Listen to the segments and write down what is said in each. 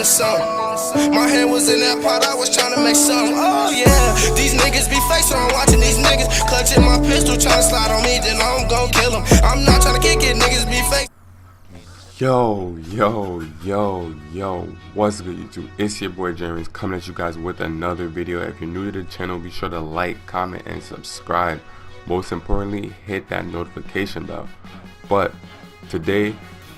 something. My hand was in that pot, I was trying to make something. Oh yeah, these niggas be fake, so I'm watching these niggas clutching my pistol, trying to slide on me, then I'm gon' kill them. I'm not trying to kick it, niggas be fake. Yo, what's good YouTube? It's your boy Jeremy coming at you guys with another video. If you're new to the channel, be sure to like, comment, and subscribe. Most importantly, hit that notification bell. But today,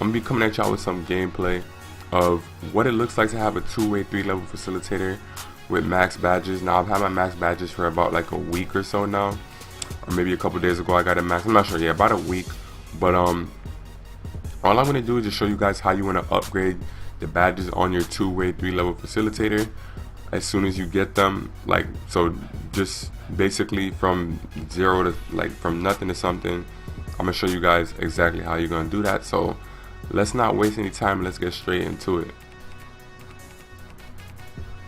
I'm gonna be coming at y'all with some gameplay of what it looks like to have a two-way 3-level facilitator with max badges. Now, I've had my max badges for about like a week or so now, or maybe a couple days ago I got it max. I'm not sure, yeah, about a week. But all I'm going to do is just show you guys how you want to upgrade the badges on your two-way 3-level facilitator as soon as you get them. Like, so just basically from zero to, like, from nothing to something. I'm going to show you guys exactly how you're going to do that. So let's not waste any time. Let's get straight into it.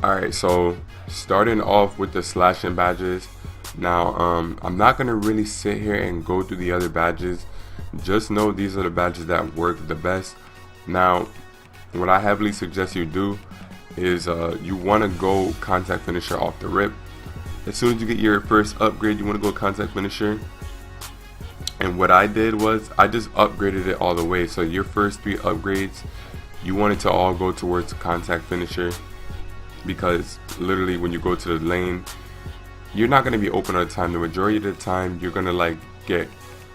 Alright, so starting off with the slashing badges. Now, I'm not going to really sit here and go through the other badges. Just know these are the badges that work the best. Now, what I heavily suggest you do is you want to go contact finisher off the rip. As soon as you get your first upgrade, you want to go contact finisher. And what I did was I just upgraded it all the way. So your first 3 upgrades, you want it to all go towards contact finisher, because literally when you go to the lane, you're not going to be open all the time. The majority of the time, you're going to like get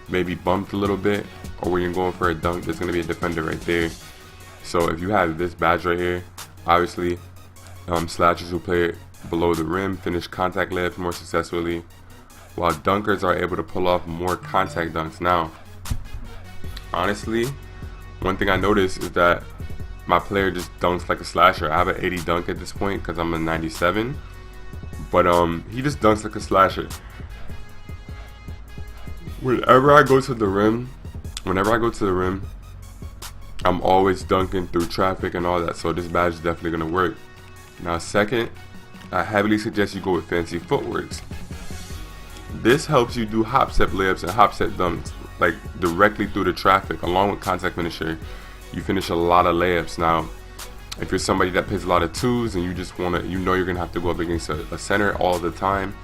maybe bumped a little bit, or when you're going for a dunk, there's going to be a defender right there. So if you have this badge right here, obviously slashers who play it below the rim finish contact layups more successfully, while dunkers are able to pull off more contact dunks. Now, honestly, one thing I noticed is that my player just dunks like a slasher. I have an 80 dunk at this point because I'm a 97, but he just dunks like a slasher. Whenever I go to the rim, I'm always dunking through traffic and all that, so this badge is definitely going to work. Now, second, I heavily suggest you go with fancy footworks. This helps you do hop step layups and hop step dunks, like directly through the traffic. Along with contact finisher, you finish a lot of layups. Now, if you're somebody that plays a lot of twos and you just want to, you know you're going to have to go up against a center all the time,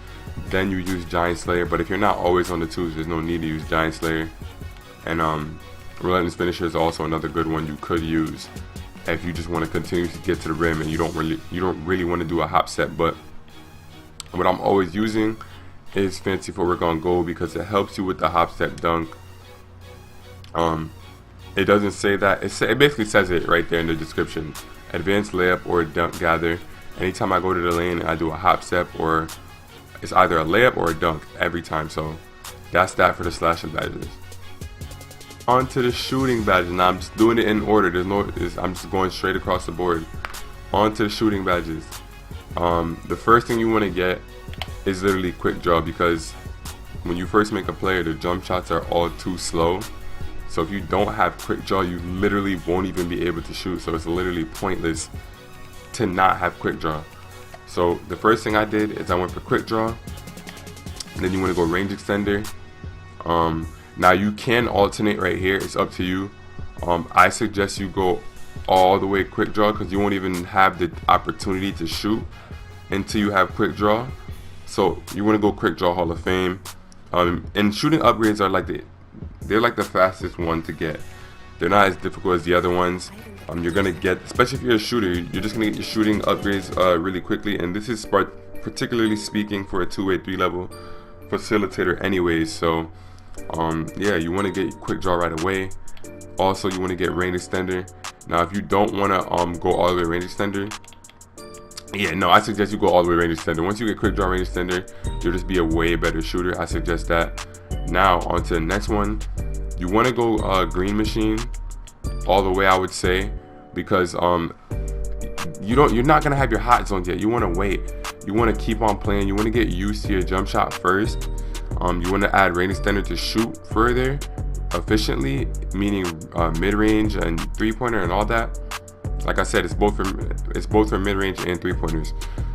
then you use Giant Slayer. But if you're not always on the twos, there's no need to use Giant Slayer. And Relentless Finisher is also another good one you could use if you just want to continue to get to the rim and you don't really want to do a hop step. But what I'm always using is Fancy Footwork on goal, because it helps you with the hop step dunk. It doesn't say that, it basically says it right there in the description. Advanced layup or dunk gather. Anytime I go to the lane and I do a hop step, or it's either a layup or a dunk every time. So that's that for the slashing badges. On to the shooting badges. Now I'm just doing it in order. I'm just going straight across the board. On to the shooting badges. The first thing you want to get is literally quick draw, because when you first make a player, the jump shots are all too slow. So if you don't have quick draw, you literally won't even be able to shoot. So it's literally pointless to not have quick draw. So the first thing I did is I went for quick draw, and then you want to go range extender. Now you can alternate right here, it's up to you. I suggest you go all the way quick draw, because you won't even have the opportunity to shoot until you have quick draw. So you want to go quick draw Hall of Fame. And shooting upgrades are like they're like the fastest one to get. They're not as difficult as the other ones. You're gonna get, especially if you're a shooter, you're just gonna get your shooting upgrades really quickly. And this is particularly speaking for a two-way 3-level facilitator anyways. So yeah, you want to get quick draw right away. Also, you want to get range extender. Now, if you don't want to go all the way range extender, yeah, no, I suggest you go all the way range extender. Once you get quick draw range extender, you'll just be a way better shooter. I suggest that. Now, on to the next one. You want to go green machine all the way, I would say, because you're not gonna have your hot zones yet. You want to wait. You want to keep on playing. You want to get used to your jump shot first. You want to add range extender to shoot further efficiently, meaning mid-range and 3-pointer and all that. Like I said, it's both for mid-range and 3-pointers.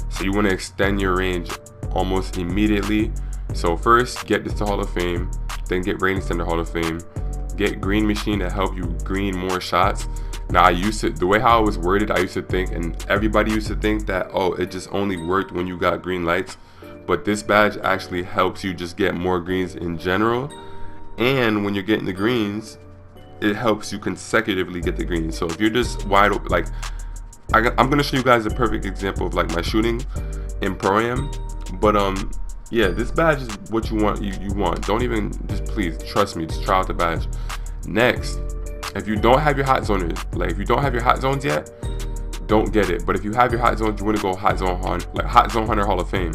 So you want to extend your range almost immediately. So first, get this to Hall of Fame, then get range extender Hall of Fame, get green machine to help you green more shots. Now the way how it was worded, I used to think, and everybody used to think that, oh, it just only worked when you got green lights. But this badge actually helps you just get more greens in general. And when you're getting the greens, it helps you consecutively get the greens. So if you're just wide open, like I'm gonna show you guys a perfect example of like my shooting in Pro-Am. But yeah, this badge is what you want. You want. Don't even, just please trust me. Just try out the badge. Next, if you don't have your hot zoners, like if you don't have your hot zones yet, don't get it. But if you have your hot zones, you want to go hot zone hunter Hall of Fame.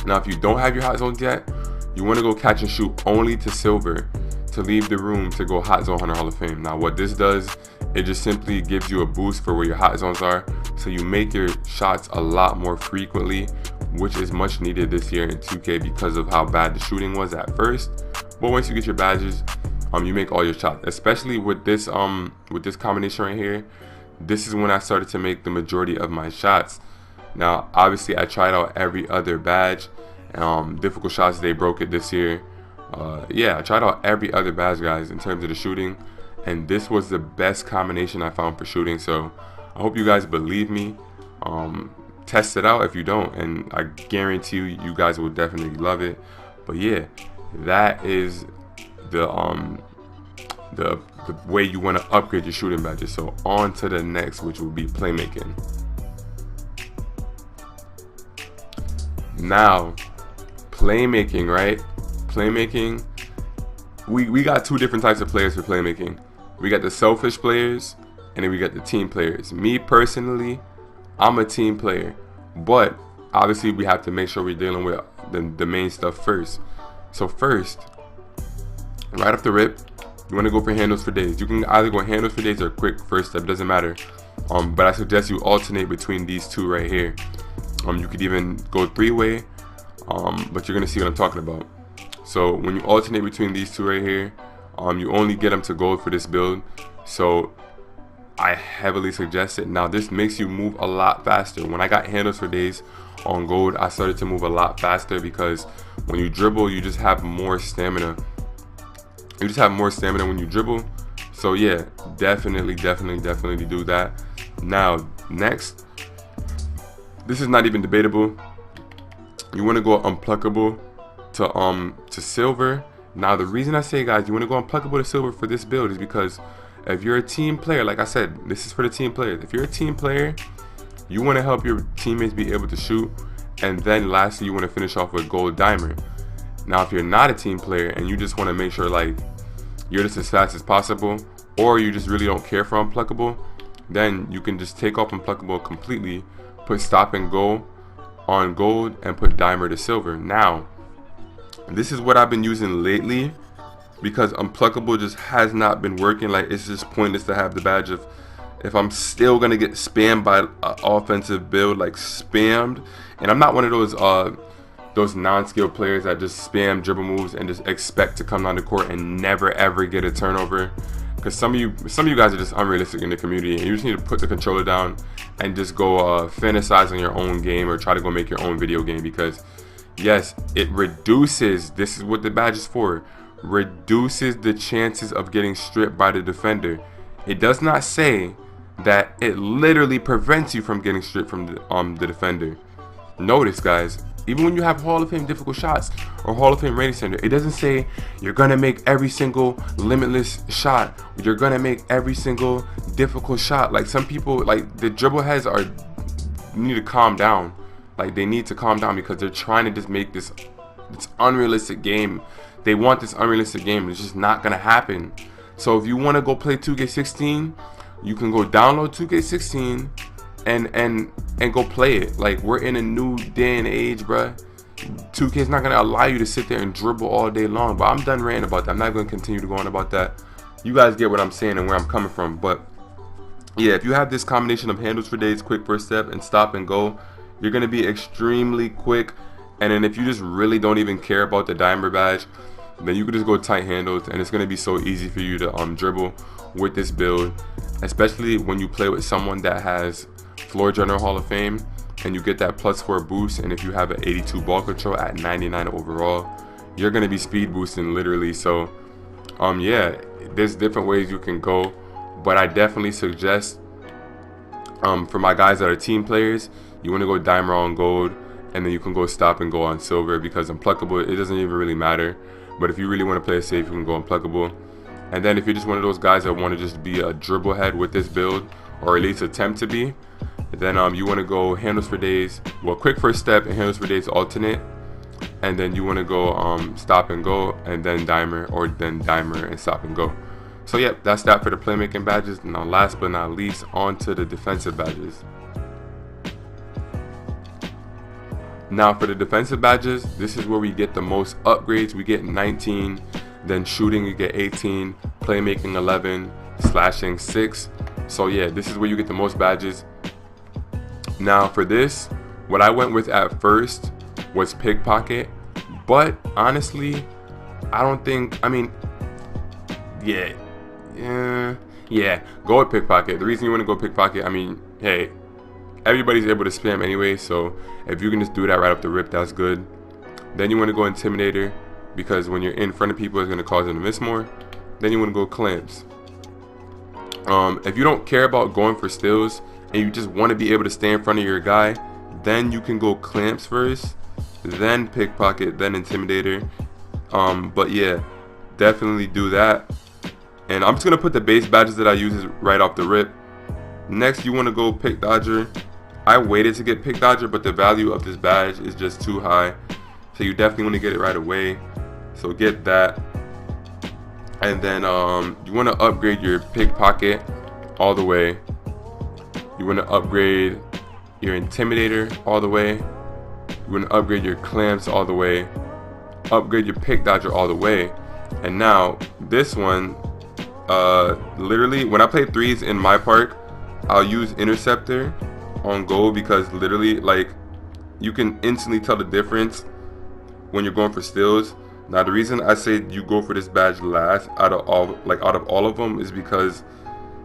Now, if you don't have your hot zones yet, you want to go catch and shoot only to silver to leave the room to go hot zone hunter Hall of Fame. Now, what this does, it just simply gives you a boost for where your hot zones are, so you make your shots a lot more frequently, which is much needed this year in 2K because of how bad the shooting was at first. But once you get your badges, you make all your shots. Especially with this combination right here, this is when I started to make the majority of my shots. Now, obviously, I tried out every other badge. Difficult shots, they broke it this year. Yeah, I tried out every other badge, guys, in terms of the shooting, and this was the best combination I found for shooting. So I hope you guys believe me. Test it out if you don't, and I guarantee you guys will definitely love it. But yeah, that is the way you want to upgrade your shooting badges. So on to the next, which will be playmaking. Now, playmaking, right? Playmaking, we got two different types of players for playmaking. We got the selfish players, and then we got the team players. Me personally, I'm a team player, but obviously we have to make sure we're dealing with the main stuff first. So first, right off the rip, you want to go for handles for days. You can either go handles for days or quick first step, doesn't matter. But I suggest you alternate between these two right here. You could even go three-way, but you're gonna see what I'm talking about. So when you alternate between these two right here, you only get them to gold for this build. So I heavily suggest it. Now this makes you move a lot faster. When I got handles for days on gold, I started to move a lot faster because when you dribble, you just have more stamina. You just have more stamina when you dribble. So yeah, definitely do that. Now next, this is not even debatable. You want to go unpluckable to silver. Now the reason I say, guys, you want to go unpluckable to silver for this build is because if you're a team player, like I said, this is for the team players. If you're a team player, you want to help your teammates be able to shoot, and then lastly, you want to finish off with gold dimer. Now, if you're not a team player and you just want to make sure like you're just as fast as possible, or you just really don't care for unpluckable, then you can just take off unpluckable completely, put stop and go on gold, and put dimer to silver. Now, this is what I've been using lately because unpluckable just has not been working. Like, it's just pointless to have the badge if I'm still gonna get spammed by an offensive build, like spammed. And I'm not one of those non-skilled players that just spam dribble moves and just expect to come down the court and never ever get a turnover. Because some of you guys are just unrealistic in the community, and you just need to put the controller down and just go fantasize on your own game, or try to go make your own video game. Because yes, it reduces, this is what the badge is for, reduces the chances of getting stripped by the defender. It does not say that it literally prevents you from getting stripped from the defender. Notice, guys, even when you have Hall of Fame difficult shots or Hall of Fame rating center, it doesn't say you're gonna make every single limitless shot, you're gonna make every single difficult shot. Like, some people, like the dribble heads, need to calm down. Like, they need to calm down because they're trying to just make this unrealistic game. They want this unrealistic game. It's just not gonna happen. So if you want to go play 2K16, you can go download 2K16 and go play it. Like, we're in a new day and age, bruh. 2K is not gonna allow you to sit there and dribble all day long. But I'm done ranting about that. I'm not gonna continue to go on about that. You guys get what I'm saying and where I'm coming from. But yeah, if you have this combination of handles for days, quick first step, and stop and go, you're gonna be extremely quick. And then if you just really don't even care about the dimer badge, then you can just go tight handles, and it's gonna be so easy for you to dribble with this build, especially when you play with someone that has floor general Hall of Fame and you get that +4 boost. And if you have an 82 ball control at 99 overall, you're gonna be speed boosting literally. So yeah, there's different ways you can go, but I definitely suggest for my guys that are team players, you want to go diamond on gold, and then you can go stop and go on silver, because unpluckable, it doesn't even really matter. But if you really want to play it safe, you can go unpluckable. And then if you're just one of those guys that want to just be a dribble head with this build, or at least attempt to be, then you want to go handles for days, well, quick first step and handles for days alternate, and then you want to go stop and go, and then dimer, or then dimer and stop and go. So yeah, that's that for the playmaking badges. Now last but not least, on to the defensive badges. Now for the defensive badges, this is where we get the most upgrades. We get 19, then shooting you get 18, playmaking 11, slashing 6. So yeah, this is where you get the most badges. Now for this, what I went with at first was pickpocket, but honestly, I don't think, I mean, yeah, go with pickpocket. The reason you want to go pickpocket, I mean, hey, everybody's able to spam anyway, so if you can just do that right off the rip, that's good. Then you want to go Intimidator, because when you're in front of people, it's going to cause them to miss more. Then you want to go clamps. If you don't care about going for steals and you just want to be able to stay in front of your guy, then you can go clamps first, then pickpocket, then Intimidator. But yeah, definitely do that. And I'm just going to put the base badges that I use right off the rip. Next, you want to go pick dodger. I waited to get pick dodger, but the value of this badge is just too high, so you definitely want to get it right away. So get that. And then you want to upgrade your pickpocket all the way. You want to upgrade your Intimidator all the way. You want to upgrade your clamps all the way. Upgrade your pick dodger all the way. And now this one, literally when I play threes in my park, I'll use interceptor on goal, because literally, like, you can instantly tell the difference when you're going for steals. Now the reason I say you go for this badge last out of all of them is because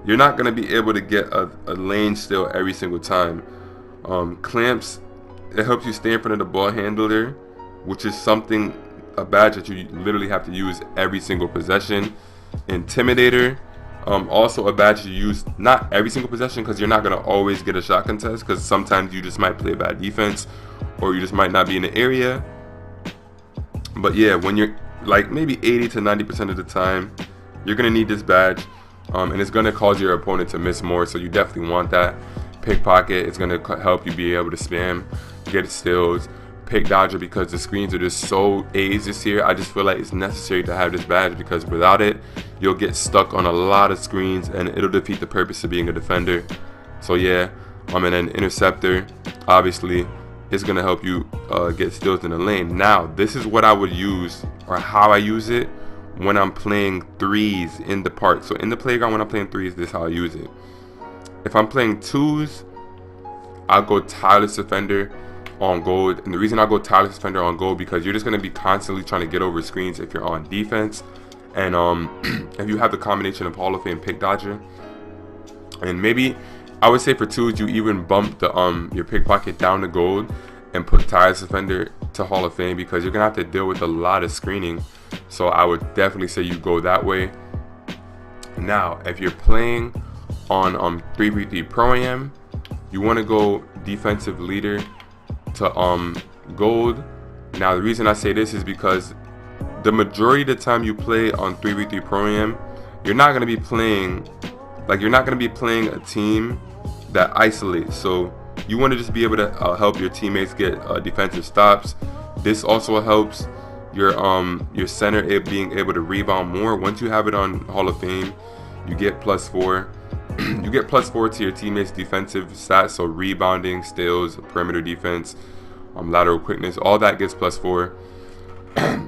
you're not going to be able to get a lane steal every single time. Clamps, it helps you stay in front of the ball handler, which is a badge that you literally have to use every single possession. Intimidator, also a badge you use not every single possession, because you're not going to always get a shot contest, because sometimes you just might play bad defense, or you just might not be in the area. But yeah, when you're like maybe 80 to 90% of the time, you're going to need this badge, and it's going to cause your opponent to miss more, so you definitely want that. Pickpocket, it's going to help you be able to spam, get steals. Pick dodger, because the screens are just so A's this year. I just feel like it's necessary to have this badge, because without it, you'll get stuck on a lot of screens and it'll defeat the purpose of being a defender. So yeah, and then interceptor, obviously, is gonna help you get steals in the lane. Now, this is what I would use, or how I use it when I'm playing threes in the park. So in the playground, when I'm playing threes, this is how I use it. If I'm playing twos, I'll go tireless defender on gold. And the reason I go tireless defender on gold, because you're just going to be constantly trying to get over screens if you're on defense. And if you have the combination of Hall of Fame pick dodger, and maybe I would say for twos, you even bump the your pickpocket down to gold and put tireless defender to Hall of Fame, because you're gonna have to deal with a lot of screening. So I would definitely say you go that way. Now if you're playing on 3v3 Pro Am, you want to go defensive leader to gold. Now the reason I say this is because the majority of the time you play on 3v3 Pro Am, you're not going to be playing a team that isolates. So you want to just be able to help your teammates get defensive stops. This also helps your center being able to rebound more. Once you have it on Hall of Fame, you get +4. You get +4 to your teammates' defensive stats, so rebounding, steals, perimeter defense, lateral quickness, all that gets +4.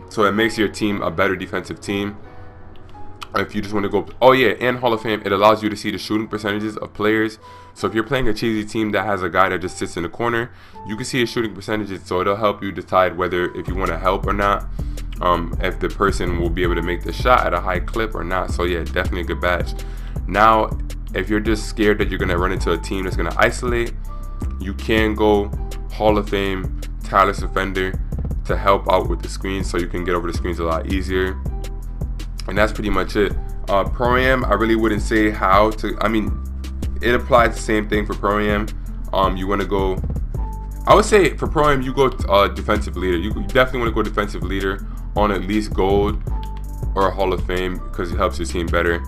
So it makes your team a better defensive team. If you just want to go, oh yeah, and Hall of Fame, it allows you to see the shooting percentages of players. So if you're playing a cheesy team that has a guy that just sits in the corner, you can see his shooting percentages, so it'll help you decide whether if you want to help or not, if the person will be able to make the shot at a high clip or not. So yeah, definitely a good badge. Now if you're just scared that you're going to run into a team that's going to isolate, you can go Hall of Fame tireless defender to help out with the screens, so you can get over the screens a lot easier. And that's pretty much it. Pro-Am, I really wouldn't say how to. I mean, it applies the same thing for Pro-Am. You want to go, I would say for Pro-Am, you go defensive leader. You definitely want to go defensive leader on at least gold or Hall of Fame, because it helps your team better.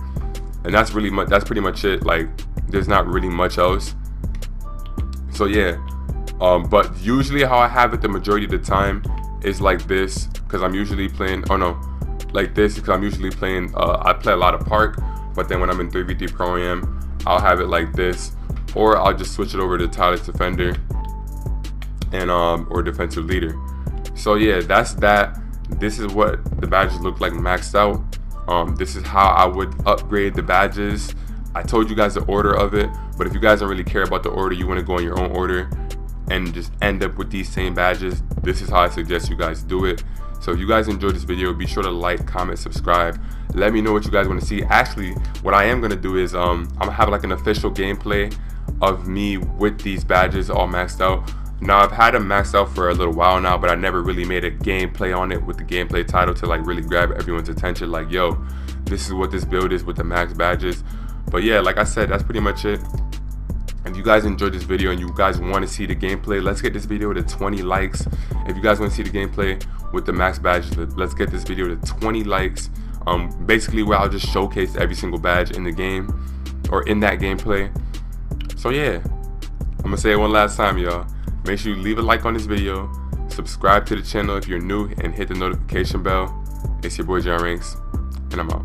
And that's really much. That's pretty much it. Like, there's not really much else. So yeah. But usually how I have it the majority of the time is like this, because I'm usually playing. Oh no, like this because I'm usually playing. I play a lot of Park, but then when I'm in 3v3 Pro-Am, I'll have it like this, or I'll just switch it over to tireless defender and or defensive leader. So yeah, that's that. This is what the badges look like maxed out. This is how I would upgrade the badges. I told you guys the order of it, but if you guys don't really care about the order, you want to go in your own order and just end up with these same badges, this is how I suggest you guys do it. So if you guys enjoyed this video, be sure to like, comment, subscribe. Let me know what you guys want to see. Actually, what I am going to do is I'm going to have like an official gameplay of me with these badges all maxed out. Now, I've had them maxed out for a little while now, but I never really made a gameplay on it with the gameplay title to like really grab everyone's attention. Like, yo, this is what this build is with the max badges. But yeah, like I said, that's pretty much it. If you guys enjoyed this video and you guys want to see the gameplay, let's get this video to 20 likes. If you guys want to see the gameplay with the max badges, let's get this video to 20 likes. Basically where I'll just showcase every single badge in the game or in that gameplay. So yeah, I'm gonna say it one last time, y'all. Make sure you leave a like on this video, subscribe to the channel if you're new, and hit the notification bell. It's your boy John Ranks, and I'm out.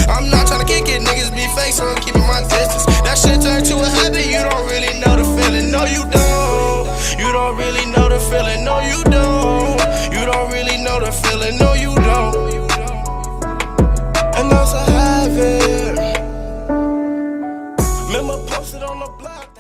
I'm not tryna kick it, niggas be fake, so I'm keeping my distance. That shit turned to a habit, you don't really know the feeling. No, you don't. You don't really know the feeling. No, you don't. You don't really know the feeling. No, you don't. And that's a habit. Remember posted on the block.